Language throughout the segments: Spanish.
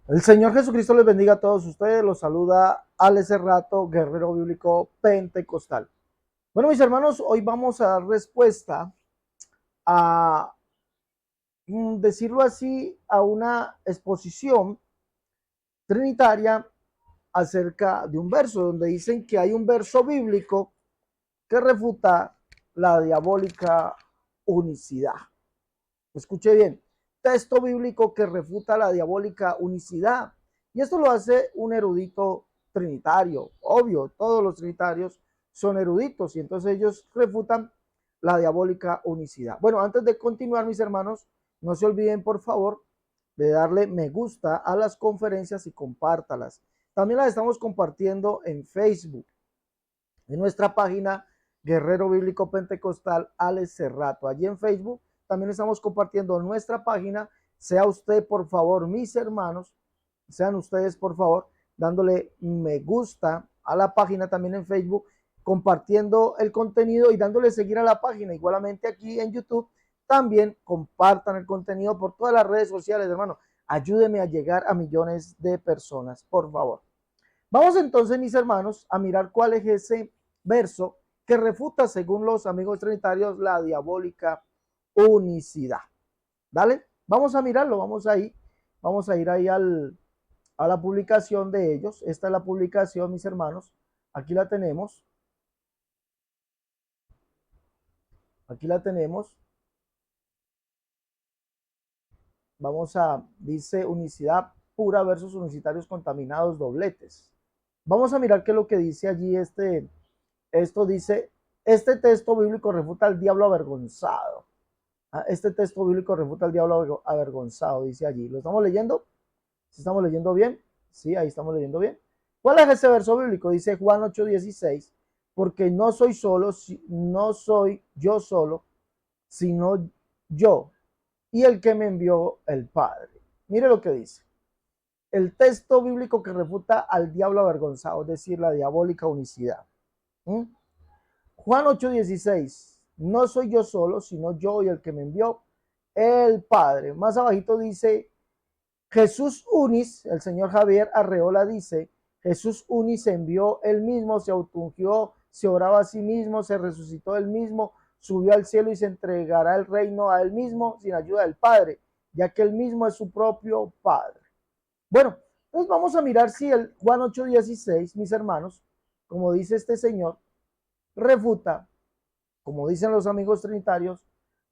El Señor Jesucristo les bendiga a todos ustedes. Los saluda Alex Cerrato, guerrero bíblico pentecostal. Bueno, mis hermanos, hoy vamos a dar respuesta a, decirlo así, a una exposición trinitaria acerca de un verso, donde dicen que hay un verso bíblico que refuta la diabólica unicidad. Escuche bien, texto bíblico que refuta la diabólica unicidad. Y esto lo hace un erudito trinitario. Obvio, todos los trinitarios son eruditos y entonces ellos refutan la diabólica unicidad. Bueno, antes de continuar, mis hermanos, no se olviden, por favor, de darle me gusta a las conferencias y compártalas. También las estamos compartiendo en Facebook, en nuestra página Guerrero Bíblico Pentecostal Alex Cerrato. Allí en Facebook también estamos compartiendo nuestra página. Sea usted, por favor, mis hermanos, sean ustedes, por favor, dándole me gusta a la página también en Facebook, compartiendo el contenido y dándole seguir a la página. Igualmente aquí en YouTube, también compartan el contenido por todas las redes sociales, hermano. Ayúdenme a llegar a millones de personas, por favor. Vamos entonces, mis hermanos, a mirar cuál es ese verso que refuta, según los amigos trinitarios, la diabólica unicidad. Dale, vamos a mirarlo, vamos a ir ahí a la publicación de ellos. Esta es la publicación, mis hermanos. Aquí la tenemos. Aquí la tenemos. Dice unicidad pura versus unicitarios contaminados dobletes. Vamos a mirar qué es lo que dice allí esto dice, este texto bíblico refuta al diablo avergonzado. Este texto bíblico refuta al diablo avergonzado, dice allí. ¿Lo estamos leyendo? ¿Sí estamos leyendo bien? Sí, ahí estamos leyendo bien. ¿Cuál es ese verso bíblico? Dice Juan 8:16, porque no soy yo solo, sino yo y el que me envió el Padre. Mire lo que dice. El texto bíblico que refuta al diablo avergonzado, es decir, la diabólica unicidad. ¿Mm? Juan 8:16, no soy yo solo, sino yo y el que me envió, el Padre. Más abajito dice, Jesús Unis, el señor Javier Arreola dice, Jesús Unis se envió él mismo, se autungió, se oraba a sí mismo, se resucitó él mismo, subió al cielo y se entregará el reino a él mismo sin ayuda del Padre, ya que él mismo es su propio Padre. Bueno, entonces vamos a mirar si el Juan 8:16, mis hermanos, como dice este señor, refuta, como dicen los amigos trinitarios,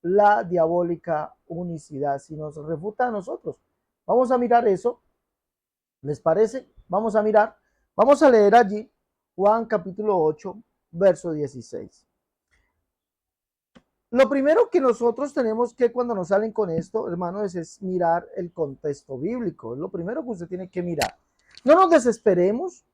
la diabólica unicidad, si nos refuta a nosotros. Vamos a mirar eso, ¿les parece? Vamos a mirar, vamos a leer allí Juan capítulo 8, verso 16. Lo primero que nosotros tenemos que cuando nos salen con esto, hermanos, es mirar el contexto bíblico. Es lo primero que usted tiene que mirar. No nos desesperemos,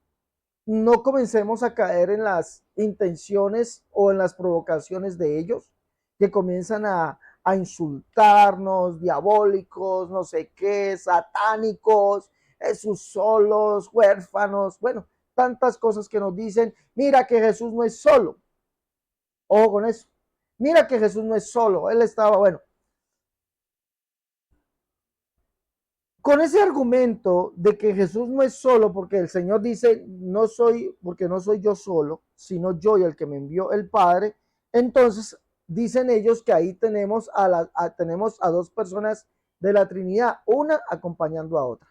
no comencemos a caer en las intenciones o en las provocaciones de ellos, que comienzan a insultarnos, diabólicos, no sé qué, satánicos, Jesús solos, huérfanos, bueno, tantas cosas que nos dicen, mira que Jesús no es solo, ojo con eso, mira que Jesús no es solo, él estaba, bueno, con ese argumento de que Jesús no es solo, porque el Señor dice, no soy, porque no soy yo solo, sino yo y el que me envió el Padre, entonces dicen ellos que ahí tenemos a dos personas de la Trinidad, una acompañando a otra.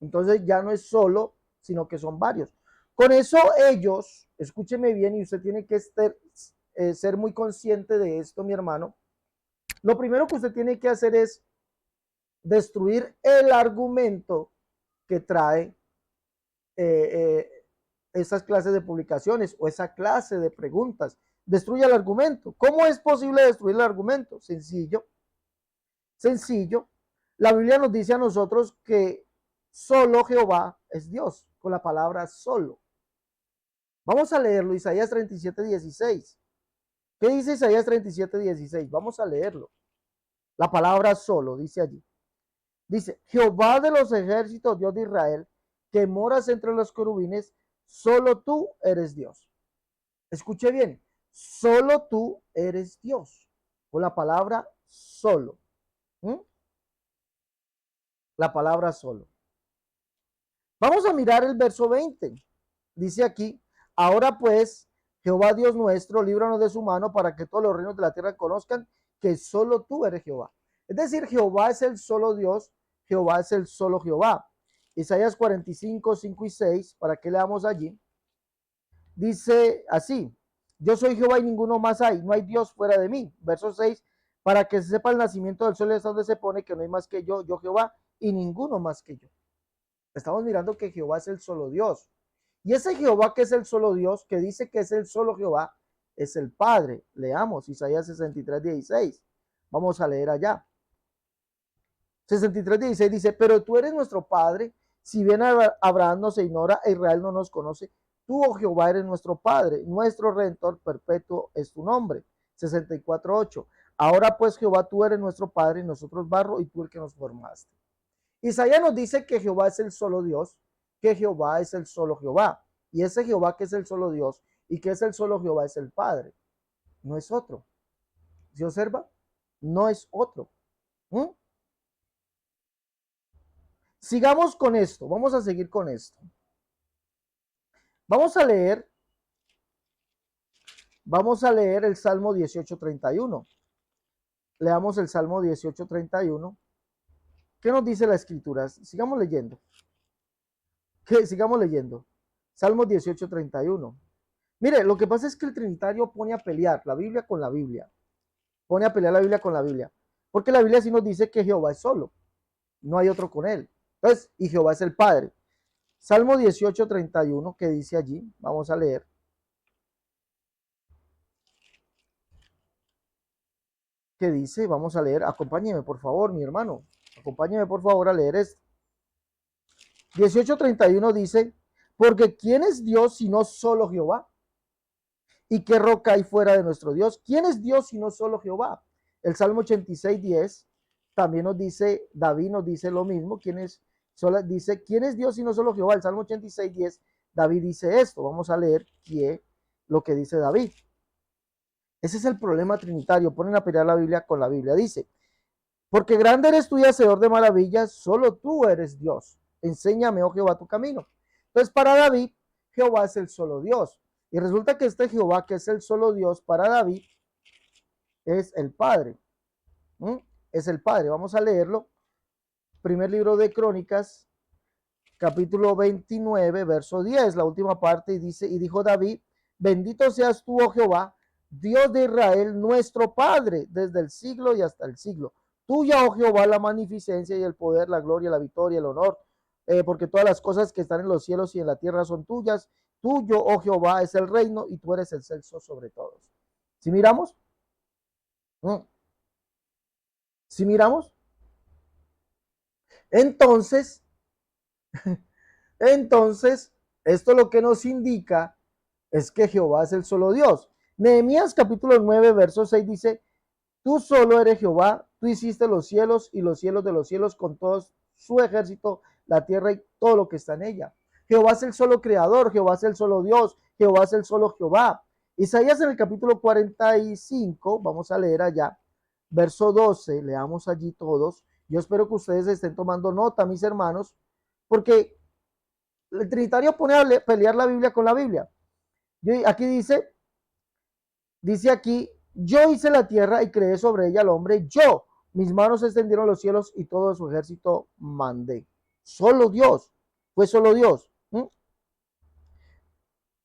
Entonces ya no es solo, sino que son varios. Con eso ellos, escúcheme bien y usted tiene que ser muy consciente de esto, mi hermano. Lo primero que usted tiene que hacer es destruir el argumento que trae esas clases de publicaciones o esa clase de preguntas. Destruye el argumento. ¿Cómo es posible destruir el argumento? Sencillo, sencillo. La Biblia nos dice a nosotros que solo Jehová es Dios, con la palabra solo. Vamos a leerlo, Isaías 37:16. ¿Qué dice Isaías 37:16? Vamos a leerlo. La palabra solo, dice allí. Dice, Jehová de los ejércitos, Dios de Israel, que moras entre los querubines, solo tú eres Dios. Escuche bien, solo tú eres Dios. Con la palabra solo. ¿Mm? La palabra solo. Vamos a mirar el verso 20. Dice aquí, ahora pues, Jehová Dios nuestro, líbranos de su mano para que todos los reinos de la tierra conozcan que solo tú eres Jehová. Es decir, Jehová es el solo Dios, Jehová es el solo Jehová. Isaías 45, 5 y 6, para que leamos allí, dice así, yo soy Jehová y ninguno más hay, no hay Dios fuera de mí. Verso 6, para que se sepa el nacimiento del sol, es donde se pone que no hay más que yo Jehová, y ninguno más que yo. Estamos mirando que Jehová es el solo Dios. Y ese Jehová que es el solo Dios, que dice que es el solo Jehová, es el Padre. Leamos Isaías 63, 16. Vamos a leer allá. 63, 16 dice, pero tú eres nuestro Padre, si bien Abraham nos ignora e Israel no nos conoce, tú, oh Jehová, eres nuestro Padre, nuestro Redentor perpetuo es tu nombre. 64, 8. Ahora pues, Jehová, tú eres nuestro Padre, y nosotros barro, y tú el que nos formaste. Isaías nos dice que Jehová es el solo Dios, que Jehová es el solo Jehová. Y ese Jehová que es el solo Dios y que es el solo Jehová es el Padre. No es otro. ¿Se observa? No es otro. ¿Mm? Sigamos con esto. Vamos a seguir con esto. Vamos a leer el Salmo 18:31. Leamos el Salmo 18:31. ¿Qué nos dice la Escritura? Sigamos leyendo. Sigamos leyendo. Salmo 18:31. Mire, lo que pasa es que el Trinitario pone a pelear la Biblia con la Biblia. Pone a pelear la Biblia con la Biblia. Porque la Biblia sí nos dice que Jehová es solo. No hay otro con él. Entonces, y Jehová es el Padre. Salmo 18:31, que dice allí, vamos a leer. ¿Qué dice? Vamos a leer. Acompáñeme, por favor, mi hermano. Acompáñeme, por favor, a leer esto. 18:31 dice, porque ¿quién es Dios sino solo Jehová? ¿Y qué roca hay fuera de nuestro Dios? ¿Quién es Dios sino solo Jehová? El Salmo 86:10 también nos dice, David nos dice lo mismo. Dice, ¿quién es Dios sino solo Jehová? El Salmo 86:10, David dice esto. Vamos a leer lo que dice David. Ese es el problema trinitario. Ponen a pelear la Biblia con la Biblia. Dice, porque grande eres tú y hacedor de maravillas, solo tú eres Dios. Enséñame, oh Jehová, tu camino. Entonces, para David, Jehová es el solo Dios. Y resulta que este Jehová, que es el solo Dios, para David, es el Padre. ¿Mm? Es el Padre. Vamos a leerlo. Primer libro de Crónicas, capítulo 29, verso 10, la última parte, y dice, y dijo David, bendito seas tú, oh Jehová, Dios de Israel, nuestro Padre, desde el siglo y hasta el siglo. Tuya, oh Jehová, la magnificencia y el poder, la gloria, la victoria, el honor, porque todas las cosas que están en los cielos y en la tierra son tuyas. Tuyo, oh Jehová, es el reino y tú eres el celso sobre todos. ¿Sí miramos? ¿Sí miramos? Entonces, entonces, esto lo que nos indica es que Jehová es el solo Dios. Nehemías capítulo 9, verso 6 dice, tú solo eres Jehová, tú hiciste los cielos y los cielos de los cielos con todo su ejército, la tierra y todo lo que está en ella. Jehová es el solo creador, Jehová es el solo Dios, Jehová es el solo Jehová. Isaías en el capítulo 45, vamos a leer allá, verso 12, leamos allí todos. Yo espero que ustedes estén tomando nota, mis hermanos, porque el Trinitario pone a pelear la Biblia con la Biblia. Aquí dice aquí, yo hice la tierra y creé sobre ella al hombre, yo, mis manos extendieron los cielos y todo su ejército mandé. Solo Dios, fue solo Dios.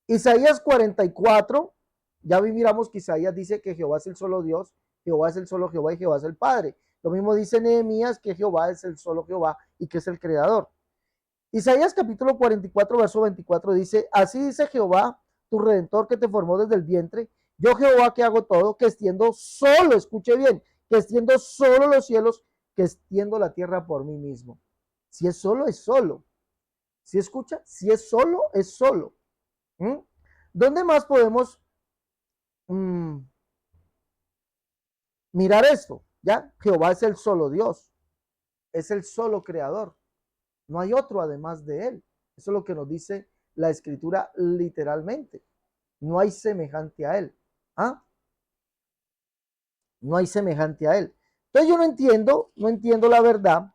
Isaías 44, ya miramos que Isaías dice que Jehová es el solo Dios, Jehová es el solo Jehová y Jehová es el Padre. Lo mismo dice Nehemías que Jehová es el solo Jehová y que es el creador. Isaías capítulo 44, verso 24 dice, así dice Jehová, tu redentor que te formó desde el vientre, yo Jehová que hago todo, que extiendo solo, escuche bien, que extiendo solo los cielos, que extiendo la tierra por mí mismo. Si es solo, es solo. Si escucha, si es solo, es solo. ¿Dónde más podemos mirar esto? ¿Ya? Jehová es el solo Dios, es el solo creador. No hay otro además de él. Eso es lo que nos dice la escritura literalmente. No hay semejante a él. ¿Ah? No hay semejante a él. Entonces yo no entiendo la verdad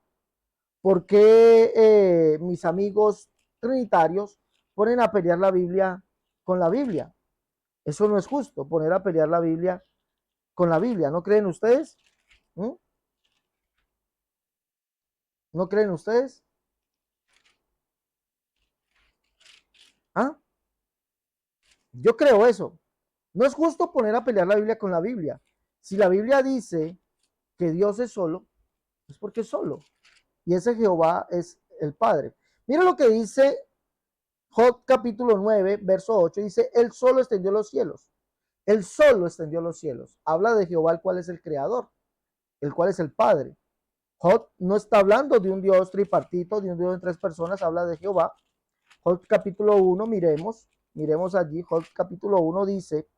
por qué mis amigos trinitarios ponen a pelear la Biblia con la Biblia. Eso no es justo, poner a pelear la Biblia con la Biblia. ¿No creen ustedes? ¿Mm? ¿No creen ustedes? ¿Ah? Yo creo eso. No es justo poner a pelear la Biblia con la Biblia. Si la Biblia dice que Dios es solo, es porque es solo. Y ese Jehová es el Padre. Mira lo que dice Job capítulo 9, verso 8. Dice, Él solo extendió los cielos. Él solo extendió los cielos. Habla de Jehová, el cual es el creador, el cual es el Padre. Job no está hablando de un Dios tripartito, de un Dios en tres personas, habla de Jehová. Job capítulo 1, miremos allí. Job capítulo 1 dice,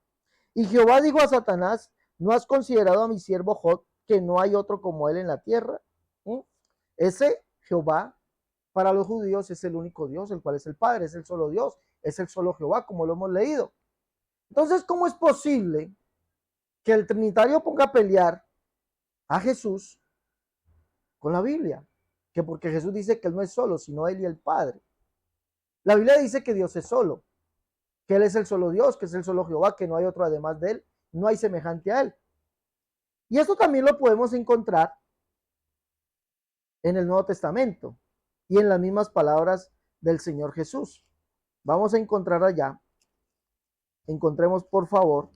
y Jehová dijo a Satanás, ¿no has considerado a mi siervo Job, que no hay otro como él en la tierra? ¿Mm? Ese Jehová para los judíos es el único Dios, el cual es el Padre, es el solo Dios, es el solo Jehová, como lo hemos leído. Entonces, ¿cómo es posible que el trinitario ponga a pelear a Jesús con la Biblia? Que porque Jesús dice que él no es solo, sino él y el Padre. La Biblia dice que Dios es solo, que él es el solo Dios, que es el solo Jehová, que no hay otro además de él, no hay semejante a él. Y esto también lo podemos encontrar en el Nuevo Testamento y en las mismas palabras del Señor Jesús. Vamos a encontrar allá, encontremos por favor,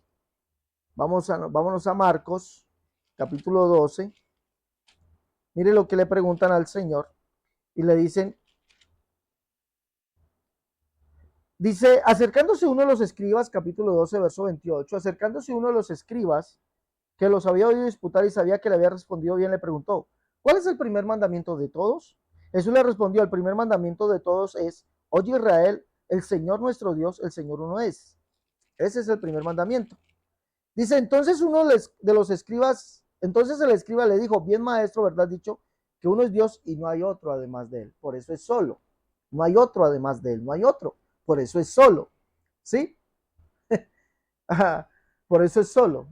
vámonos a Marcos, capítulo 12. Mire lo que le preguntan al Señor y le dicen, dice, acercándose uno de los escribas, capítulo 12, verso 28, acercándose uno de los escribas que los había oído disputar y sabía que le había respondido bien, le preguntó, ¿cuál es el primer mandamiento de todos? Jesús le respondió, el primer mandamiento de todos es, oye Israel, el Señor nuestro Dios, el Señor uno es. Ese es el primer mandamiento. Dice, entonces uno de los escribas, entonces el escriba le dijo, bien maestro, ¿verdad dicho? Que uno es Dios y no hay otro además de él. Por eso es solo. No hay otro además de él, no hay otro. Por eso es solo. ¿Sí? Por eso es solo.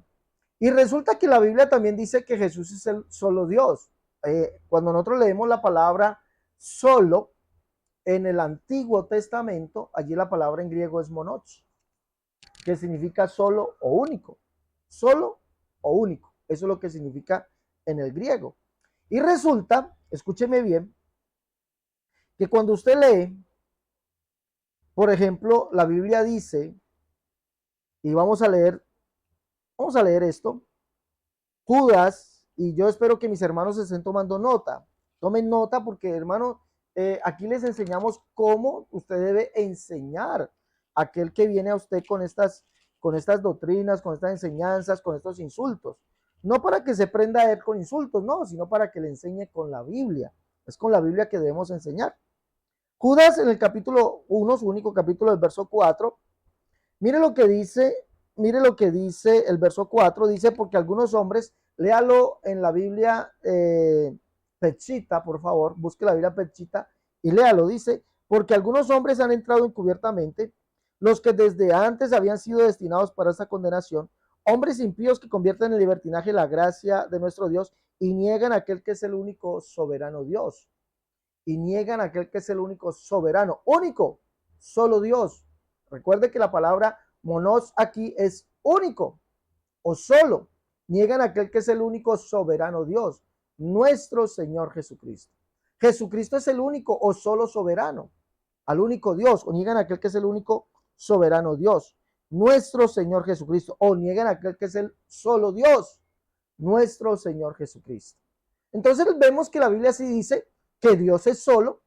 Y resulta que la Biblia también dice que Jesús es el solo Dios. Cuando nosotros leemos la palabra solo en el Antiguo Testamento, allí la palabra en griego es monos, que significa solo o único. Solo o único. Eso es lo que significa en el griego. Y resulta, escúcheme bien, que cuando usted lee, por ejemplo, la Biblia dice, y vamos a leer esto, Judas, y yo espero que mis hermanos se estén tomando nota. Tomen nota porque, hermano, aquí les enseñamos cómo usted debe enseñar a aquel que viene a usted con estas doctrinas, con estas enseñanzas, con estos insultos. No para que se prenda a él con insultos, no, sino para que le enseñe con la Biblia. Es con la Biblia que debemos enseñar. Judas en el capítulo 1, su único capítulo, del verso 4, mire lo que dice el verso 4, dice, porque algunos hombres, léalo en la Biblia Pechita, por favor, busque la Biblia Pechita y léalo, dice, porque algunos hombres han entrado encubiertamente, los que desde antes habían sido destinados para esta condenación, hombres impíos que convierten en libertinaje la gracia de nuestro Dios y niegan a aquel que es el único soberano Dios. Y niegan a aquel que es el único soberano, único, solo Dios. Recuerde que la palabra monos aquí es único o solo. Niegan a aquel que es el único soberano Dios, nuestro Señor Jesucristo. Jesucristo es el único o solo soberano, al único Dios, o niegan a aquel que es el único soberano Dios, nuestro Señor Jesucristo, o niegan a aquel que es el solo Dios, nuestro Señor Jesucristo. Entonces vemos que la Biblia sí dice que Dios es solo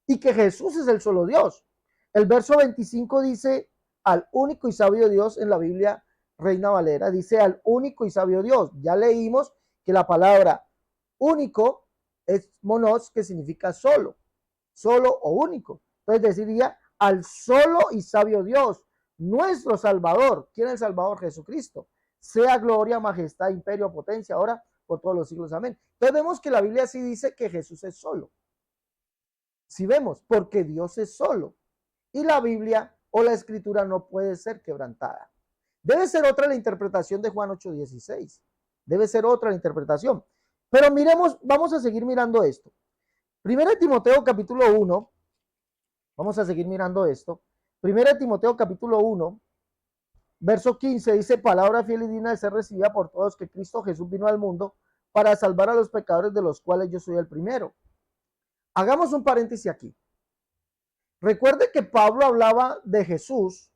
y que Jesús es el solo Dios. El verso 25 dice al único y sabio Dios en la Biblia Reina Valera, dice al único y sabio Dios. Ya leímos que la palabra único es monos, que significa solo, solo o único. Entonces deciría al solo y sabio Dios, nuestro Salvador. ¿Quién es el Salvador? Jesucristo. Sea gloria, majestad, imperio, potencia, ahora por todos los siglos. Amén. Entonces vemos que la Biblia sí dice que Jesús es solo. Si vemos, porque Dios es solo. Y la Biblia o la Escritura no puede ser quebrantada. Debe ser otra la interpretación de Juan 8:16. Debe ser otra la interpretación. Pero miremos, vamos a seguir mirando esto. Primera de Timoteo capítulo 1, Vamos a seguir mirando esto. Primera de Timoteo capítulo 1, verso 15 dice, palabra fiel y digna de ser recibida por todos, que Cristo Jesús vino al mundo para salvar a los pecadores, de los cuales yo soy el primero. Hagamos un paréntesis aquí. Recuerde que Pablo hablaba de Jesús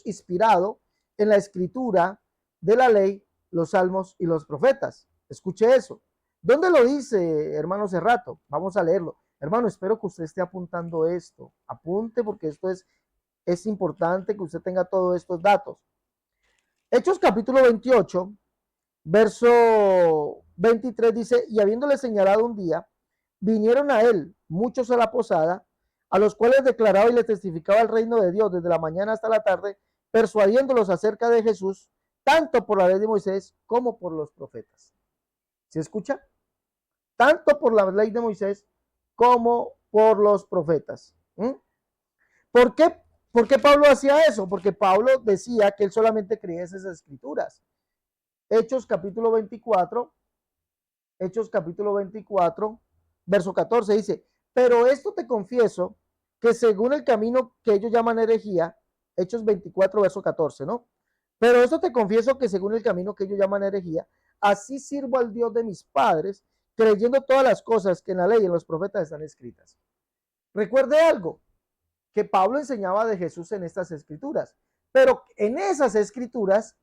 inspirado en la escritura de la ley, los salmos y los profetas. Escuche eso. ¿Dónde lo dice, hermano Cerrato? Vamos a leerlo. Hermano, espero que usted esté apuntando esto. Apunte, porque esto es importante que usted tenga todos estos datos. Hechos capítulo 28, verso 23 dice, y habiéndole señalado un día, vinieron a él muchos a la posada, a los cuales declaraba y le testificaba el reino de Dios desde la mañana hasta la tarde, persuadiéndolos acerca de Jesús, tanto por la ley de Moisés como por los profetas. ¿Se escucha? Tanto por la ley de Moisés como por los profetas. ¿Por qué? ¿Por qué Pablo hacía eso? Porque Pablo decía que él solamente creía esas escrituras. Hechos capítulo 24, verso 14 dice, pero esto te confieso, que según el camino que ellos llaman herejía, Hechos 24, verso 14, ¿no? Pero esto te confieso, que según el camino que ellos llaman herejía, así sirvo al Dios de mis padres, creyendo todas las cosas que en la ley y en los profetas están escritas. Recuerde algo, que Pablo enseñaba de Jesús en estas escrituras, pero en esas escrituras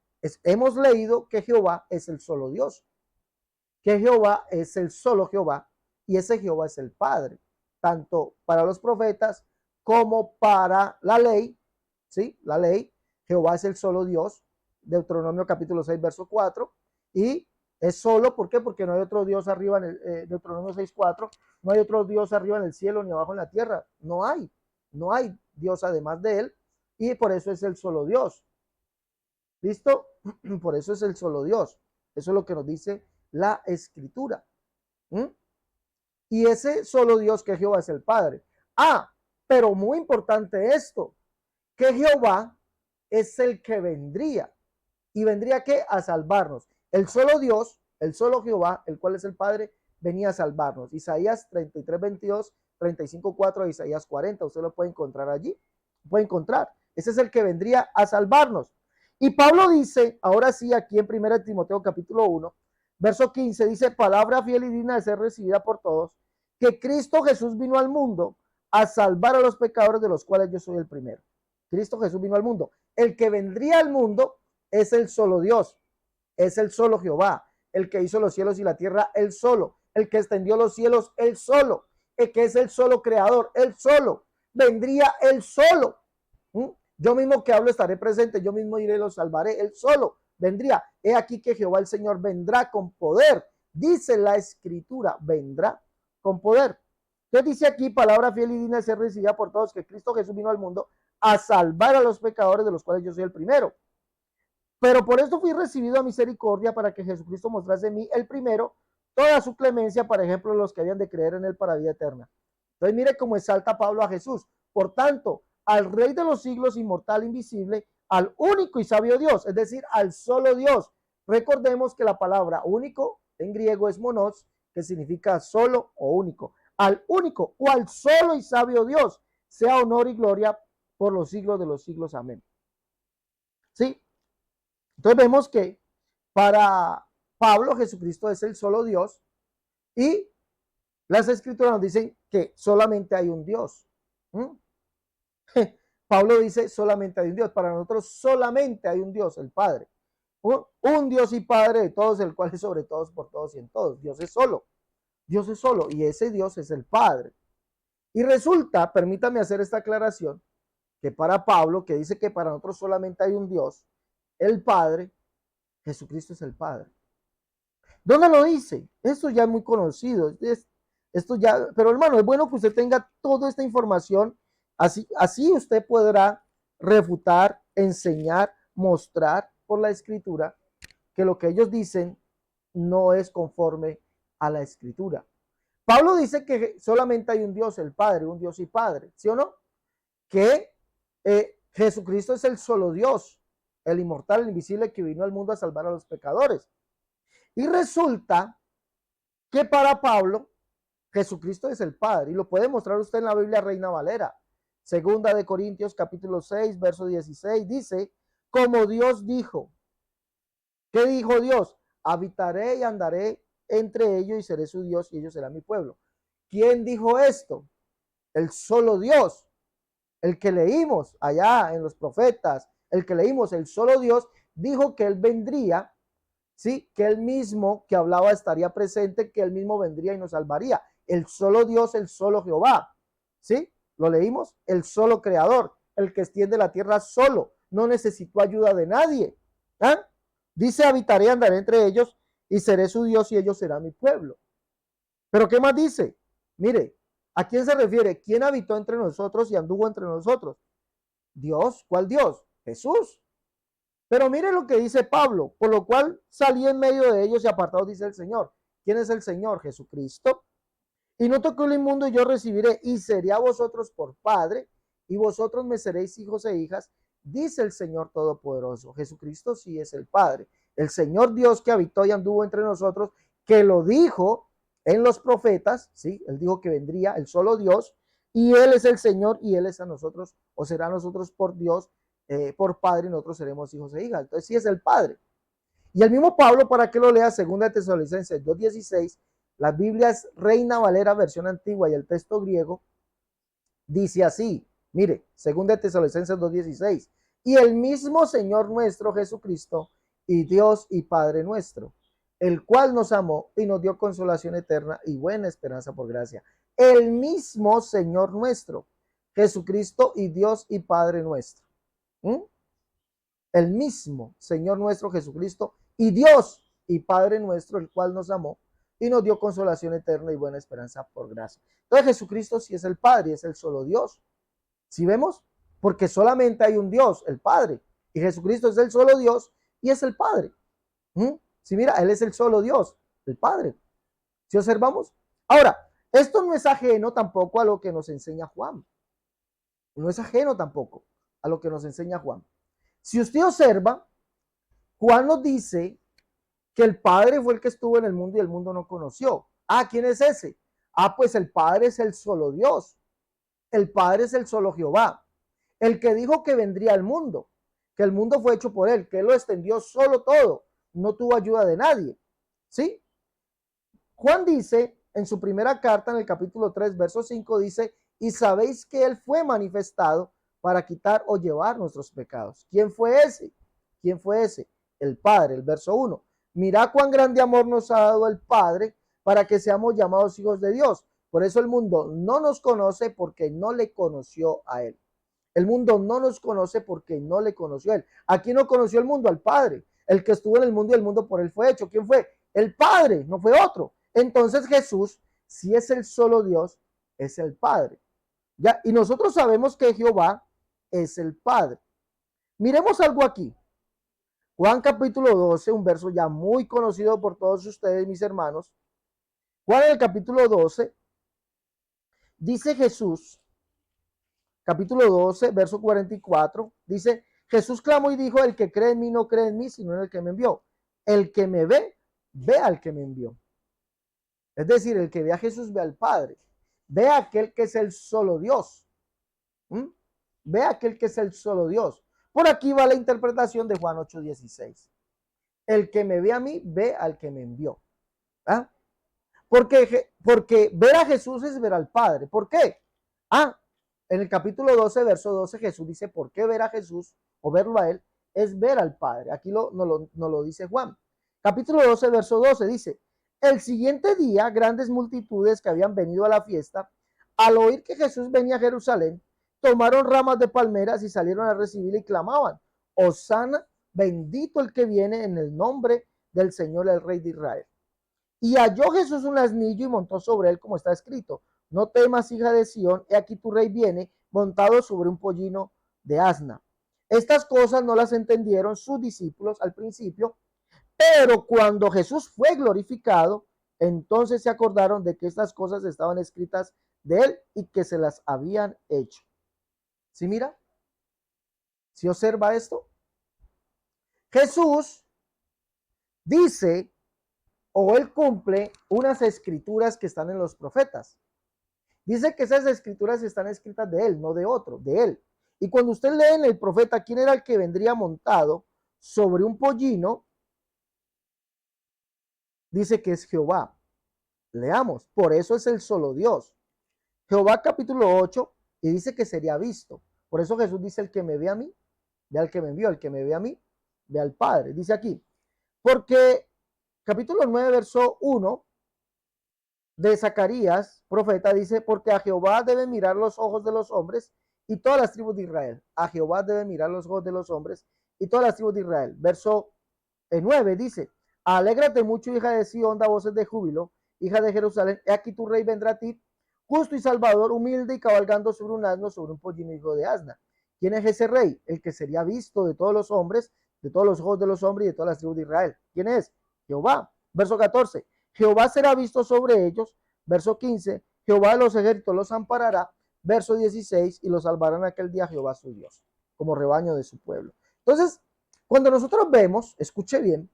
hemos leído que Jehová es el solo Dios, que Jehová es el solo Jehová, y ese Jehová es el Padre, tanto para los profetas como para la ley, ¿sí? La ley, Jehová es el solo Dios, Deuteronomio capítulo 6, verso 4, y es solo, ¿por qué? Porque no hay otro Dios arriba en el Deuteronomio 6, 4, no hay otro Dios arriba en el cielo ni abajo en la tierra, no hay Dios además de él, y por eso es el solo Dios. ¿Listo? Por eso es el solo Dios. Eso es lo que nos dice la escritura. Y ese solo Dios que Jehová es el Padre. Pero muy importante esto, que Jehová es el que vendría. ¿Y vendría qué? A salvarnos. El solo Dios, el solo Jehová, el cual es el Padre, venía a salvarnos. Isaías 33, 22, 35, 4, Isaías 40. Usted lo puede encontrar allí. Puede encontrar. Ese es el que vendría a salvarnos. Y Pablo dice, ahora sí, aquí en 1 Timoteo capítulo 1, verso 15, dice, palabra fiel y digna de ser recibida por todos, que Cristo Jesús vino al mundo a salvar a los pecadores, de los cuales yo soy el primero. Cristo Jesús vino al mundo. El que vendría al mundo es el solo Dios, es el solo Jehová, el que hizo los cielos y la tierra, él solo, el que extendió los cielos, él solo, el que es el solo creador, él solo, vendría él solo. Yo mismo que hablo estaré presente, yo mismo iré y los salvaré, él solo vendría. He aquí que Jehová el Señor vendrá con poder, dice la escritura, vendrá con poder. Entonces dice aquí, palabra fiel y digna de ser recibida por todos, que Cristo Jesús vino al mundo a salvar a los pecadores, de los cuales yo soy el primero. Pero por esto fui recibido a misericordia, para que Jesucristo mostrase en mí el primero toda su clemencia, por ejemplo, los que habían de creer en él para vida eterna. Entonces mire cómo exalta Pablo a Jesús. Por tanto, al Rey de los siglos, inmortal, invisible, al único y sabio Dios, es decir, al solo Dios. Recordemos que la palabra único en griego es monos, que significa solo o único. Al único o al solo y sabio Dios, sea honor y gloria por los siglos de los siglos. Amén. ¿Sí? Entonces vemos que para Pablo Jesucristo es el solo Dios, y las escrituras nos dicen que solamente hay un Dios. Pablo dice solamente hay un Dios. Para nosotros solamente hay un Dios, el Padre. Un Dios y Padre de todos, el cual es sobre todos, por todos y en todos. Dios es solo. Dios es solo, y ese Dios es el Padre. Y resulta, permítame hacer esta aclaración, que para Pablo, que dice que para nosotros solamente hay un Dios, el Padre, Jesucristo es el Padre. ¿Dónde lo dice? Esto ya es muy conocido. Esto ya, pero hermano, es bueno que usted tenga toda esta información. Así usted podrá refutar, enseñar, mostrar por la escritura que lo que ellos dicen no es conforme a la escritura. Pablo dice que solamente hay un Dios, el Padre, un Dios y Padre, ¿sí o no? Que Jesucristo es el solo Dios, el inmortal, el invisible, que vino al mundo a salvar a los pecadores. Y resulta que para Pablo, Jesucristo es el Padre, y lo puede mostrar usted en la Biblia Reina Valera. Segunda de Corintios capítulo 6, verso 16, dice, como Dios dijo. ¿Qué dijo Dios? Habitaré y andaré entre ellos y seré su Dios y ellos serán mi pueblo. ¿Quién dijo esto? El solo Dios, el que leímos allá en los profetas, el que leímos, el solo Dios, dijo que él vendría, ¿sí? Que él mismo que hablaba estaría presente, que él mismo vendría y nos salvaría. El solo Dios, el solo Jehová, ¿sí? Lo leímos, el solo creador, el que extiende la tierra solo, no necesitó ayuda de nadie. ¿Ah? Dice, habitaré, andaré entre ellos y seré su Dios y ellos serán mi pueblo. Pero ¿qué más dice? Mire, ¿a quién se refiere? ¿Quién habitó entre nosotros y anduvo entre nosotros? Dios. ¿Cuál Dios? Jesús. Pero mire lo que dice Pablo, por lo cual salí en medio de ellos y apartados, dice el Señor. ¿Quién es el Señor? Jesucristo. Y no tocó el inmundo y yo recibiré y seré a vosotros por Padre y vosotros me seréis hijos e hijas, dice el Señor Todopoderoso. Jesucristo sí es el Padre. El Señor Dios que habitó y anduvo entre nosotros, que lo dijo en los profetas, ¿sí? Él dijo que vendría el solo Dios y Él es el Señor y Él es a nosotros o será a nosotros por Dios, por Padre y nosotros seremos hijos e hijas. Entonces sí es el Padre. Y el mismo Pablo, para que lo lea, 2 Tesalonicenses 2:16, las Biblias Reina Valera, versión antigua y el texto griego, dice así, mire, 2 Tesalonicenses 2:16, y el mismo Señor nuestro Jesucristo y Dios y Padre nuestro, el cual nos amó y nos dio consolación eterna y buena esperanza por gracia. El mismo Señor nuestro, Jesucristo y Dios y Padre nuestro. ¿Mm? El mismo Señor nuestro Jesucristo y Dios y Padre nuestro, el cual nos amó y nos dio consolación eterna y buena esperanza por gracia. Entonces Jesucristo sí es el Padre, es el solo Dios. ¿Sí vemos? Porque solamente hay un Dios, el Padre, y Jesucristo es el solo Dios y es el Padre. Sí, mira, Él es el solo Dios, el Padre. ¿Sí observamos? Ahora, esto no es ajeno tampoco a lo que nos enseña Juan. No es ajeno tampoco a lo que nos enseña Juan. Si usted observa, Juan nos dice que el Padre fue el que estuvo en el mundo y el mundo no conoció. Ah, ¿quién es ese? Ah, pues el Padre es el solo Dios. El Padre es el solo Jehová. El que dijo que vendría al mundo, que el mundo fue hecho por él, que él lo extendió solo todo, no tuvo ayuda de nadie. ¿Sí? Juan dice en su primera carta, en el capítulo 3, verso 5, dice, y sabéis que él fue manifestado para quitar o llevar nuestros pecados. ¿Quién fue ese? ¿Quién fue ese? El Padre, el verso 1. Mirá cuán grande amor nos ha dado el Padre para que seamos llamados hijos de Dios. Por eso el mundo no nos conoce porque no le conoció a él. El mundo no nos conoce porque no le conoció a él. ¿A quién no conoció el mundo? Al Padre. El que estuvo en el mundo y el mundo por él fue hecho. ¿Quién fue? El Padre, no fue otro. Entonces Jesús, si es el solo Dios, es el Padre. ¿Ya? Y nosotros sabemos que Jehová es el Padre. Miremos algo aquí. Juan capítulo 12, un verso ya muy conocido por todos ustedes, mis hermanos. Juan en el capítulo 12, dice Jesús, capítulo 12, verso 44, dice, Jesús clamó y dijo, el que cree en mí no cree en mí, sino en el que me envió. El que me ve, ve al que me envió. Es decir, el que ve a Jesús ve al Padre. Ve a aquel que es el solo Dios. Ve a aquel que es el solo Dios. Por aquí va la interpretación de Juan 8:16. El que me ve a mí, ve al que me envió. ¿Ah? Porque ver a Jesús es ver al Padre. ¿Por qué? En el capítulo 12, verso 12, Jesús dice, ¿por qué ver a Jesús o verlo a él? Es ver al Padre. Aquí nos lo dice Juan. Capítulo 12, verso 12 dice, el siguiente día, grandes multitudes que habían venido a la fiesta, al oír que Jesús venía a Jerusalén, tomaron ramas de palmeras y salieron a recibirle y clamaban, Hosana, bendito el que viene en el nombre del Señor, el Rey de Israel. Y halló Jesús un asnillo y montó sobre él, como está escrito, no temas, hija de Sión, he aquí tu rey viene montado sobre un pollino de asna. Estas cosas no las entendieron sus discípulos al principio, pero cuando Jesús fue glorificado, entonces se acordaron de que estas cosas estaban escritas de él y que se las habían hecho. ¿Sí mira? ¿Sí observa esto? Jesús dice, o él cumple unas escrituras que están en los profetas. Dice que esas escrituras están escritas de él, no de otro, de él. Y cuando usted lee en el profeta quién era el que vendría montado sobre un pollino, dice que es Jehová. Leamos, por eso es el solo Dios. Jehová capítulo 8 y dice que sería visto. Por eso Jesús dice, el que me ve a mí, ve al que me envió, el que me ve a mí, ve al Padre. Dice aquí, porque capítulo 9, verso 1 de Zacarías, profeta, dice, porque a Jehová deben mirar los ojos de los hombres y todas las tribus de Israel. A Jehová deben mirar los ojos de los hombres y todas las tribus de Israel. Verso 9 dice, alégrate mucho, hija de Sión, da voces de júbilo, hija de Jerusalén, he aquí tu rey vendrá a ti, justo y salvador, humilde y cabalgando sobre un asno, sobre un pollino hijo de asna. ¿Quién es ese rey? El que sería visto de todos los hombres, de todos los ojos de los hombres y de todas las tribus de Israel. ¿Quién es? Jehová. Verso 14, Jehová será visto sobre ellos. Verso 15, Jehová de los ejércitos los amparará. Verso 16, y los salvará en aquel día Jehová su Dios, como rebaño de su pueblo. Entonces, cuando nosotros vemos, escuche bien,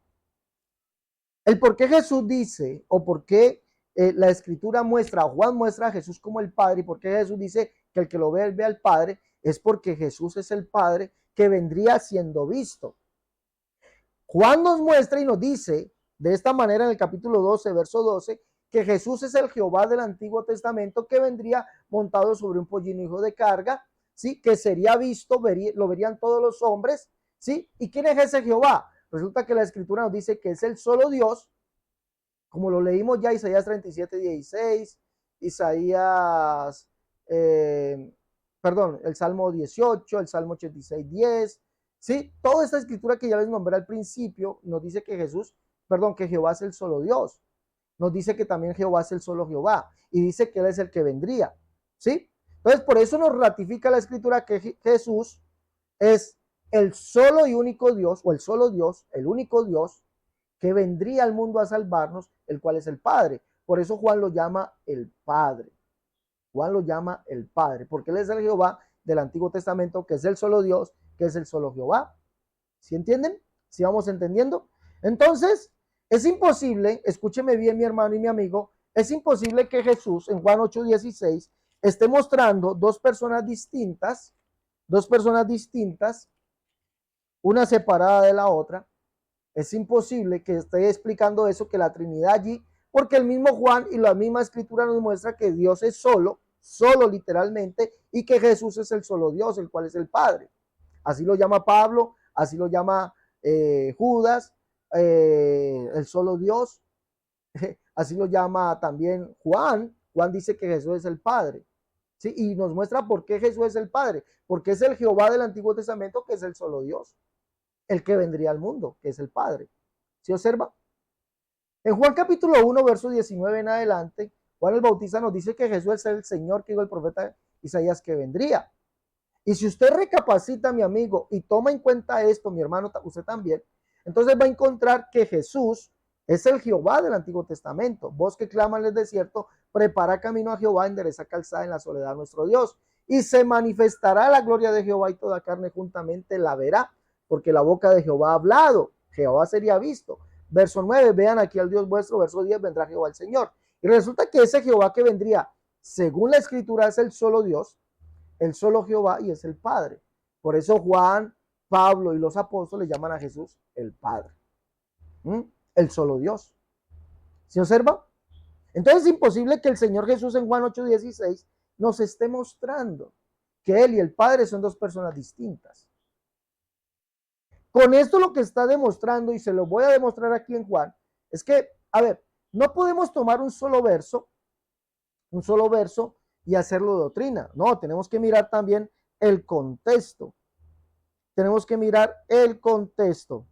el por qué Jesús dice, o por qué la escritura muestra, Juan muestra a Jesús como el Padre, y por qué Jesús dice que el que lo ve al Padre, es porque Jesús es el Padre que vendría siendo visto. Juan nos muestra y nos dice de esta manera en el capítulo 12, verso 12, que Jesús es el Jehová del Antiguo Testamento que vendría montado sobre un pollino hijo de carga, ¿sí? Que sería visto, lo verían todos los hombres, ¿sí? ¿Y quién es ese Jehová? Resulta que la escritura nos dice que es el solo Dios, como lo leímos ya, Isaías 37, 16, Isaías, perdón, el Salmo 18, el Salmo 86, 10, ¿sí? Toda esta escritura que ya les nombré al principio nos dice que que Jehová es el solo Dios. Nos dice que también Jehová es el solo Jehová y dice que Él es el que vendría, ¿sí? Entonces, por eso nos ratifica la escritura que Jesús es el solo y único Dios, o el solo Dios, el único Dios que vendría al mundo a salvarnos, el cual es el Padre. Por eso Juan lo llama el Padre. Juan lo llama el Padre, porque Él es el Jehová del Antiguo Testamento, que es el solo Dios, que es el solo Jehová. ¿Sí entienden? ¿Sí vamos entendiendo? Entonces, es imposible, escúcheme bien mi hermano y mi amigo, es imposible que Jesús en Juan 8:16 esté mostrando dos personas distintas, una separada de la otra. Es imposible que esté explicando eso, que la Trinidad allí, porque el mismo Juan y la misma escritura nos muestra que Dios es solo literalmente, y que Jesús es el solo Dios, el cual es el Padre. Así lo llama Pablo, así lo llama Judas, el solo Dios, así lo llama también Juan. Juan dice que Jesús es el Padre. ¿Sí? Y nos muestra por qué Jesús es el Padre, porque es el Jehová del Antiguo Testamento, que es el solo Dios, el que vendría al mundo, que es el Padre. ¿Se observa? En Juan capítulo 1, verso 19 en adelante, Juan el Bautista nos dice que Jesús es el Señor que dijo el profeta Isaías que vendría. Y si usted recapacita, mi amigo, y toma en cuenta esto, mi hermano, usted también, entonces va a encontrar que Jesús es el Jehová del Antiguo Testamento. Vos que clama en el desierto, prepara camino a Jehová, endereza calzada en la soledad de nuestro Dios. Y se manifestará la gloria de Jehová y toda carne juntamente la verá, porque la boca de Jehová ha hablado. Jehová sería visto. Verso 9, vean aquí al Dios vuestro. Verso 10, vendrá Jehová el Señor. Y resulta que ese Jehová que vendría, según la escritura, es el solo Dios, el solo Jehová, y es el Padre. Por eso Juan, Pablo y los apóstoles llaman a Jesús el Padre. El solo Dios. ¿Se observa? Entonces es imposible que el Señor Jesús en Juan 8:16 nos esté mostrando que Él y el Padre son dos personas distintas. Con esto lo que está demostrando, y se lo voy a demostrar aquí en Juan, es que, a ver, no podemos tomar un solo verso y hacerlo doctrina. No, tenemos que mirar también el contexto. Tenemos que mirar el contexto.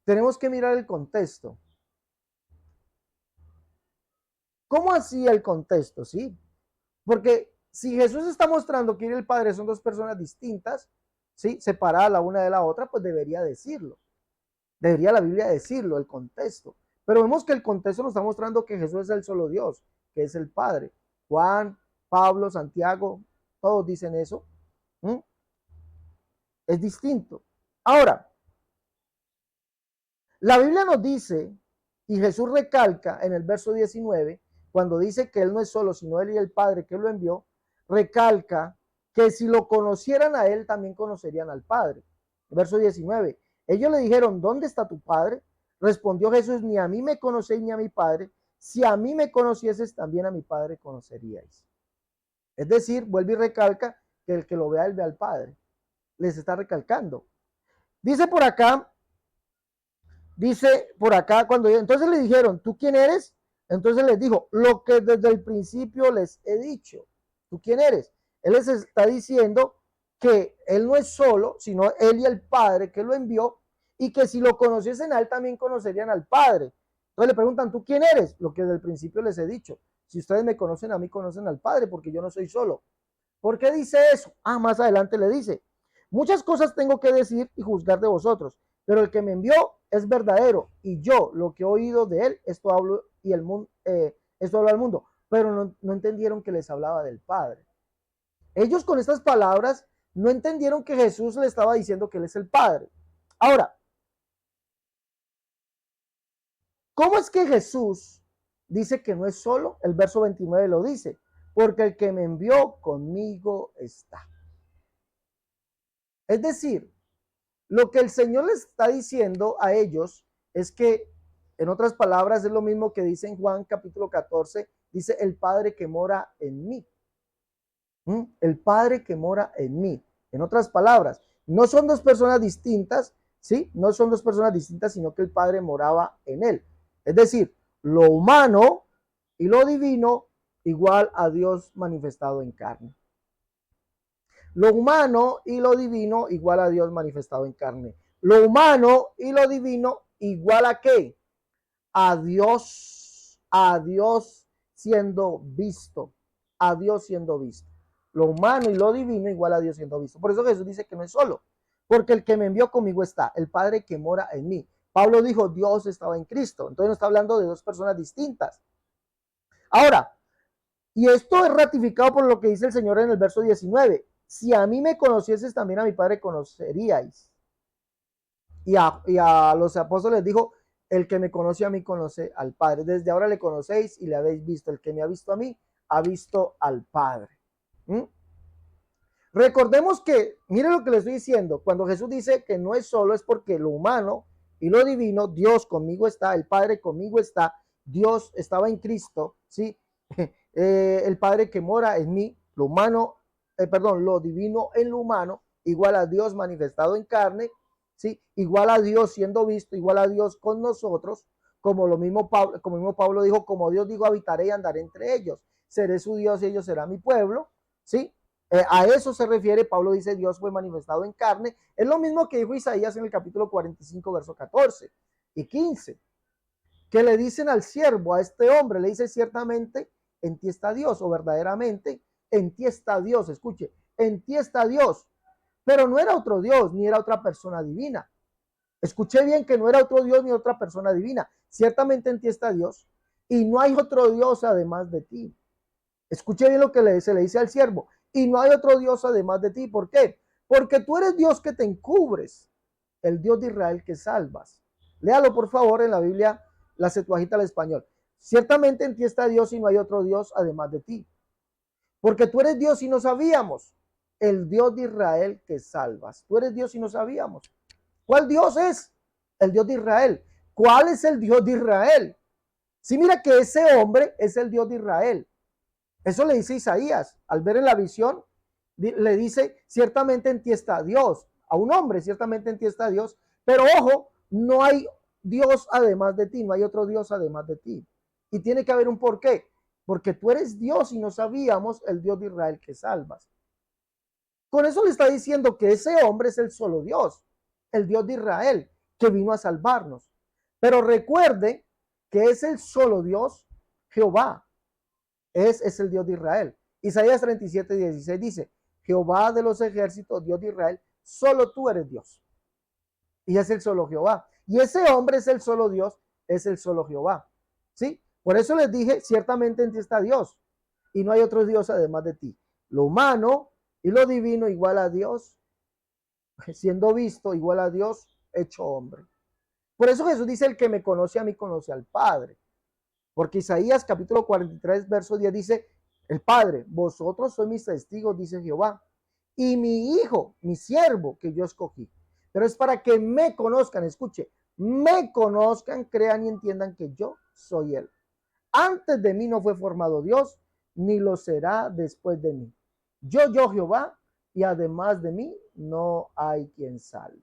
Tenemos que mirar el contexto. ¿Cómo así el contexto? Sí, porque si Jesús está mostrando que Él y el Padre son dos personas distintas, ¿sí? Separadas la una de la otra, pues debería decirlo. Debería la Biblia decirlo, el contexto. Pero vemos que el contexto nos está mostrando que Jesús es el solo Dios, que es el Padre. Juan, Pablo, Santiago, todos dicen eso. Es distinto. Ahora, la Biblia nos dice, y Jesús recalca en el verso 19, cuando dice que Él no es solo, sino Él y el Padre que lo envió, recalca que si lo conocieran a Él, también conocerían al Padre. Verso 19, ellos le dijeron, ¿dónde está tu Padre? Respondió Jesús, ni a mí me conocéis ni a mi Padre. Si a mí me conocieses, también a mi Padre conoceríais. Es decir, vuelve y recalca que el que lo vea, él ve al Padre. Les está recalcando. Dice por acá, cuando entonces le dijeron, ¿tú quién eres? Entonces les dijo, lo que desde el principio les he dicho. ¿Tú quién eres? Él les está diciendo que él no es solo, sino él y el Padre que lo envió, y que si lo conociesen a él, también conocerían al Padre. Entonces le preguntan, ¿tú quién eres? Lo que desde el principio les he dicho. Si ustedes me conocen a mí, conocen al Padre, porque yo no soy solo. ¿Por qué dice eso? Más adelante le dice, muchas cosas tengo que decir y juzgar de vosotros, pero el que me envió es verdadero, y yo lo que he oído de él, esto hablo y el mundo, esto hablo al mundo. Pero no entendieron que les hablaba del Padre. Ellos con estas palabras no entendieron que Jesús le estaba diciendo que él es el Padre. Ahora, ¿cómo es que Jesús dice que no es solo? El verso 29 lo dice, porque el que me envió conmigo está. Es decir, lo que el Señor les está diciendo a ellos es que, en otras palabras, es lo mismo que dice en Juan capítulo 14, dice el Padre que mora en mí. El Padre que mora en mí. En otras palabras, no son dos personas distintas, ¿sí? No son dos personas distintas, sino que el Padre moraba en él. Es decir, lo humano y lo divino igual a Dios manifestado en carne. Lo humano y lo divino igual a Dios manifestado en carne. Lo humano y lo divino igual a ¿qué? A Dios siendo visto, a Dios siendo visto. Lo humano y lo divino igual a Dios siendo visto. Por eso Jesús dice que no es solo, porque el que me envió conmigo está, el Padre que mora en mí. Pablo dijo, Dios estaba en Cristo. Entonces no está hablando de dos personas distintas. Ahora, y esto es ratificado por lo que dice el Señor en el verso 19. Si a mí me conocieses, también a mi Padre conoceríais. Y a los apóstoles dijo, el que me conoce a mí conoce al Padre. Desde ahora le conocéis y le habéis visto. El que me ha visto a mí, ha visto al Padre. Recordemos que, miren lo que les estoy diciendo, cuando Jesús dice que no es solo, es porque lo humano y lo divino, Dios conmigo está, el Padre conmigo está, Dios estaba en Cristo, ¿sí? El Padre que mora en mí, lo humano, lo divino en lo humano, igual a Dios manifestado en carne, ¿sí? Igual a Dios siendo visto, igual a Dios con nosotros, como mismo Pablo dijo, como Dios dijo, habitaré y andaré entre ellos, seré su Dios y ellos serán mi pueblo, ¿sí? A eso se refiere, Pablo dice, Dios fue manifestado en carne. Es lo mismo que dijo Isaías en el capítulo 45, verso 14 y 15, que le dicen al siervo, a este hombre, le dice ciertamente, en ti está Dios, o verdaderamente, en ti está Dios, escuche, en ti está Dios, pero no era otro Dios, ni era otra persona divina. Escuché bien que no era otro Dios ni otra persona divina. Ciertamente en ti está Dios, y no hay otro Dios además de ti. Escuché bien lo que le dice al siervo, y no hay otro Dios además de ti. ¿Por qué? Porque tú eres Dios que te encubres, el Dios de Israel que salvas. Léalo por favor en la Biblia, la Septuaginta al español. Ciertamente en ti está Dios y no hay otro Dios además de ti. Porque tú eres Dios y no sabíamos, el Dios de Israel que salvas. Tú eres Dios y no sabíamos. ¿Cuál Dios es? El Dios de Israel. ¿Cuál es el Dios de Israel? Sí, mira que ese hombre es el Dios de Israel. Eso le dice Isaías. Al ver en la visión, le dice, ciertamente en ti está Dios. A un hombre, ciertamente en ti está Dios. Pero ojo, no hay Dios además de ti, no hay otro Dios además de ti. Y tiene que haber un porqué. Porque tú eres Dios y no sabíamos el Dios de Israel que salvas. Con eso le está diciendo que ese hombre es el solo Dios, el Dios de Israel, que vino a salvarnos. Pero recuerde que es el solo Dios, Jehová. Es el Dios de Israel. Isaías 37, 16 dice, Jehová de los ejércitos, Dios de Israel, solo tú eres Dios. Y es el solo Jehová. Y ese hombre es el solo Dios, es el solo Jehová. ¿Sí? Por eso les dije, ciertamente en ti está Dios. Y no hay otro Dios además de ti. Lo humano y lo divino igual a Dios siendo visto igual a Dios hecho hombre. Por eso Jesús dice, el que me conoce a mí conoce al Padre. Porque Isaías capítulo 43, verso 10 dice, el Padre, vosotros sois mis testigos, dice Jehová, y mi hijo, mi siervo que yo escogí. Pero es para que me conozcan, escuche, me conozcan, crean y entiendan que yo soy Él. Antes de mí no fue formado Dios, ni lo será después de mí. Yo Jehová, y además de mí no hay quien salve.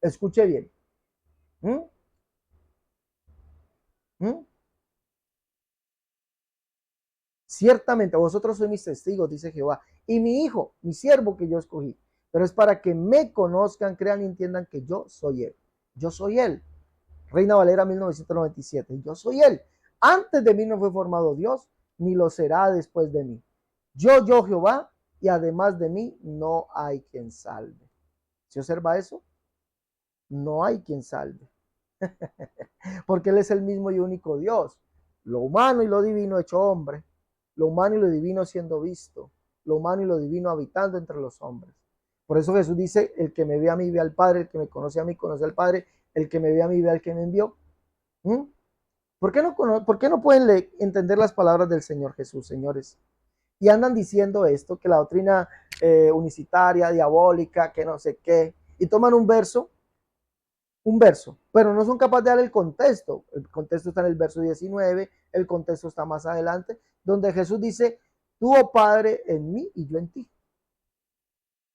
Escuche bien. ¿Mm? ¿Mm? Ciertamente vosotros sois mis testigos, dice Jehová, y mi hijo, mi siervo que yo escogí. Pero es para que me conozcan, crean y entiendan que yo soy Él. Yo soy Él. Reina Valera 1997. Yo soy Él. Antes de mí no fue formado Dios, ni lo será después de mí. Yo Jehová, y además de mí no hay quien salve. ¿Se observa eso? No hay quien salve. Porque Él es el mismo y único Dios. Lo humano y lo divino hecho hombre. Lo humano y lo divino siendo visto. Lo humano y lo divino habitando entre los hombres. Por eso Jesús dice, el que me ve a mí ve al Padre, el que me conoce a mí conoce al Padre, el que me ve a mí ve al que me envió. ¿Mm? ¿Por qué no pueden entender las palabras del Señor Jesús, señores? Y andan diciendo esto, que la doctrina unicitaria, diabólica, que no sé qué, y toman un verso, pero no son capaces de dar el contexto. El contexto está en el verso 19, el contexto está más adelante, donde Jesús dice, tú, oh Padre, en mí y yo en ti.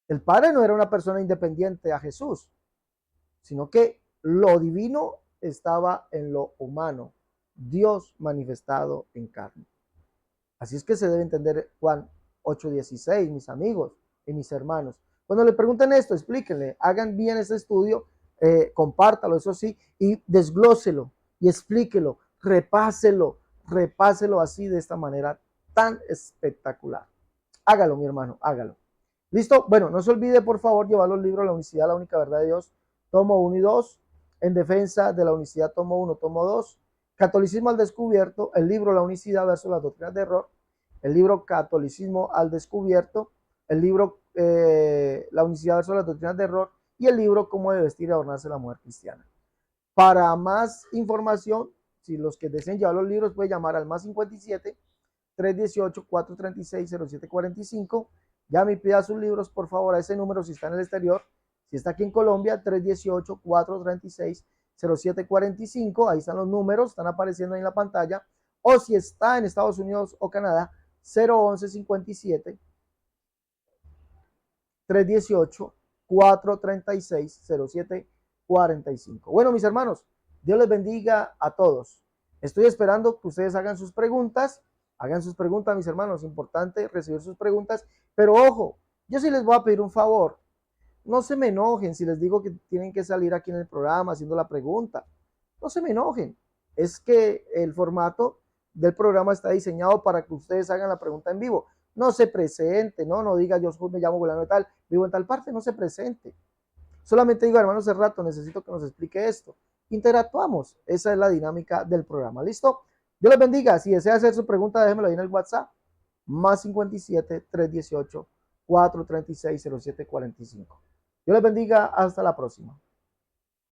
El Padre no era una persona independiente a Jesús, sino que lo divino estaba en lo humano, Dios manifestado en carne. Así es que se debe entender Juan 8:16, mis amigos y mis hermanos. Cuando le pregunten esto, explíquenle, hagan bien ese estudio, compártalo, eso sí, y desglóselo y explíquelo, repáselo así de esta manera tan espectacular. Hágalo, mi hermano, hágalo. ¿Listo? Bueno, no se olvide, por favor, llevar los libros La Unicidad, la única verdad de Dios, tomo 1 y 2, En defensa de la unicidad, tomo 1, tomo 2, Catolicismo al descubierto, el libro La Unicidad versus las doctrinas de error, el libro Catolicismo al descubierto, el libro La Unicidad versus las doctrinas de error y el libro Cómo debe vestir y adornarse la mujer cristiana. Para más información, si los que deseen llevar los libros, pueden llamar al más 57 318 436 0745. Llame y pida sus libros, por favor, a ese número si está en el exterior. Si está aquí en Colombia, 318 436 0745. Ahí están los números, están apareciendo ahí en la pantalla. O si está en Estados Unidos o Canadá, 011 57 318 436 0745. Bueno, mis hermanos, Dios les bendiga a todos. Estoy esperando que ustedes hagan sus preguntas. Hagan sus preguntas, mis hermanos. Importante recibir sus preguntas. Pero ojo, yo sí les voy a pedir un favor. No se me enojen si les digo que tienen que salir aquí en el programa haciendo la pregunta. No se me enojen. Es que el formato del programa está diseñado para que ustedes hagan la pregunta en vivo. No se presente, no diga yo me llamo Fulano de tal, vivo en tal parte, no se presente. Solamente digo, hermano Cerrato, necesito que nos explique esto. Interactuamos. Esa es la dinámica del programa. ¿Listo? Dios les bendiga. Si desea hacer su pregunta, déjemelo ahí en el WhatsApp. Más 57 318 436 0745. Dios les bendiga. Hasta la próxima.